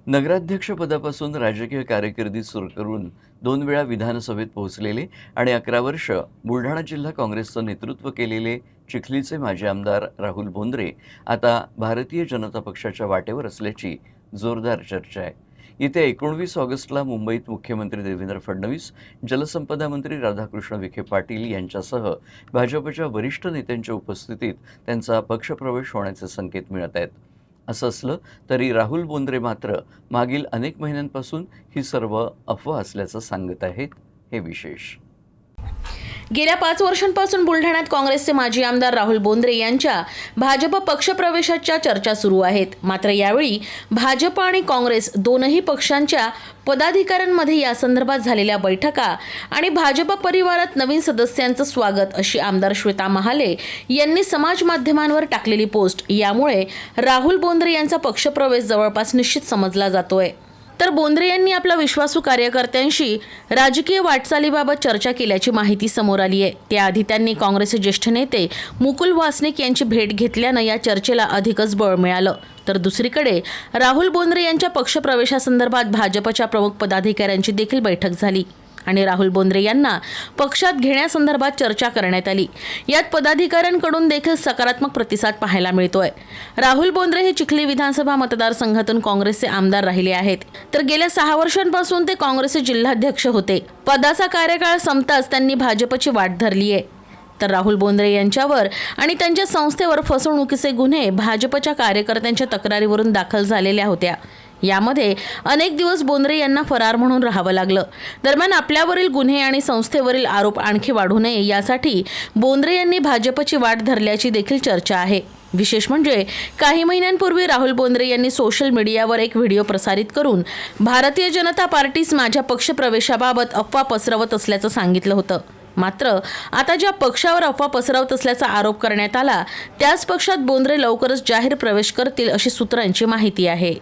नगराध्यक्षपदापासून राजकीय कारकिर्दी सुरू करून 2 वेळा विधानसभेत पोहोचलेले आणि 11 वर्ष बुलढाणा जिल्हा काँग्रेसचं नेतृत्व केलेले चिखलीचे माजी आमदार राहुल बोंद्रे आता भारतीय जनता पक्षाच्या वाटेवर असल्याची जोरदार चर्चा आहे. येत्या 19 ऑगस्टला मुंबईत मुख्यमंत्री देवेंद्र फडणवीस, जलसंपदा मंत्री राधाकृष्ण विखे पाटील यांच्यासह भाजपच्या वरिष्ठ नेत्यांच्या उपस्थितीत त्यांचा पक्षप्रवेश होण्याचे संकेत मिळत आहेत. असं असलं तरी राहुल बोंद्रे मात्र मागील अनेक महिन्यांपासून ही सर्व अफवा असल्याचं सांगत आहेत. हे विशेष. गेल्या 5 वर्षांपासून बुलढाण्यात काँग्रेसचे माजी आमदार राहुल बोंद्रे यांच्या भाजप पक्षप्रवेशाच्या चर्चा सुरू आहेत. मात्र यावेळी भाजप आणि काँग्रेस दोनही पक्षांच्या पदाधिकाऱ्यांमध्ये या संदर्भात झालेल्या बैठका आणि भाजप परिवारात नवीन सदस्यांचं स्वागत अशी आमदार श्वेता महाले यांनी समाज माध्यमांवर टाकलेली पोस्ट यामुळे राहुल बोंद्रे यांचा पक्षप्रवेश जवळपास निश्चित समजला जातोय. तर बोंद्रे यांनी आपल्या विश्वासू कार्यकर्त्यांशी राजकीय वाटचालीबाबत चर्चा केल्याची माहिती समोर आली आहे. त्याआधी त्यांनी काँग्रेसचे ज्येष्ठ नेते मुकुल वासनिक यांची भेट घेतल्यानं या चर्चेला अधिकच बळ मिळालं. तर दुसरीकडे राहुल बोंद्रे यांच्या पक्षप्रवेशासंदर्भात भाजपच्या प्रमुख पदाधिकाऱ्यांची देखील बैठक झाली आणि राहुल बोंद्रे यांना पक्षात घेण्यासंदर्भात चर्चा करण्यात आली. यात पदाधिकाऱ्यांकडून देखील सकारात्मक प्रतिसाद पाहायला मिळतोय. राहुल बोंद्रे हे चिखली विधानसभा मतदारसंघातून काँग्रेसचे आमदार राहिले आहेत. तर गेल्या 6 वर्षांपासून ते काँग्रेसचे जिल्हाध्यक्ष होते. पदाचा कार्यकाळ संपताच त्यांनी भाजपची वाट धरली आहे. तर राहुल बोंद्रे यांच्यावर आणि त्यांच्या संस्थेवर फसवणुकीचे गुन्हे भाजपच्या कार्यकर्त्यांच्या तक्रारीवरून दाखल झालेल्या होत्या. यामध्ये अनेक दिवस बोंद्रे यांना फरार म्हणून राहावं लागलं. दरम्यान आपल्यावरील गुन्हे आणि संस्थेवरील आरोप आणखी वाढू नये यासाठी बोंद्रे यांनी भाजपची वाट धरल्याची देखील चर्चा आहे. विशेष म्हणजे काही महिन्यांपूर्वी राहुल बोंद्रे यांनी सोशल मीडियावर एक व्हिडिओ प्रसारित करून भारतीय जनता पार्टीस माझ्या पक्षप्रवेशाबाबत अफवा पसरवत असल्याचं सांगितलं होतं. मात्र आता ज्या पक्षावर अफवा पसरवत असल्याचा आरोप करण्यात आला त्याच पक्षात बोंद्रे लवकरच जाहीर प्रवेश करतील अशी सूत्रांची माहिती आहे.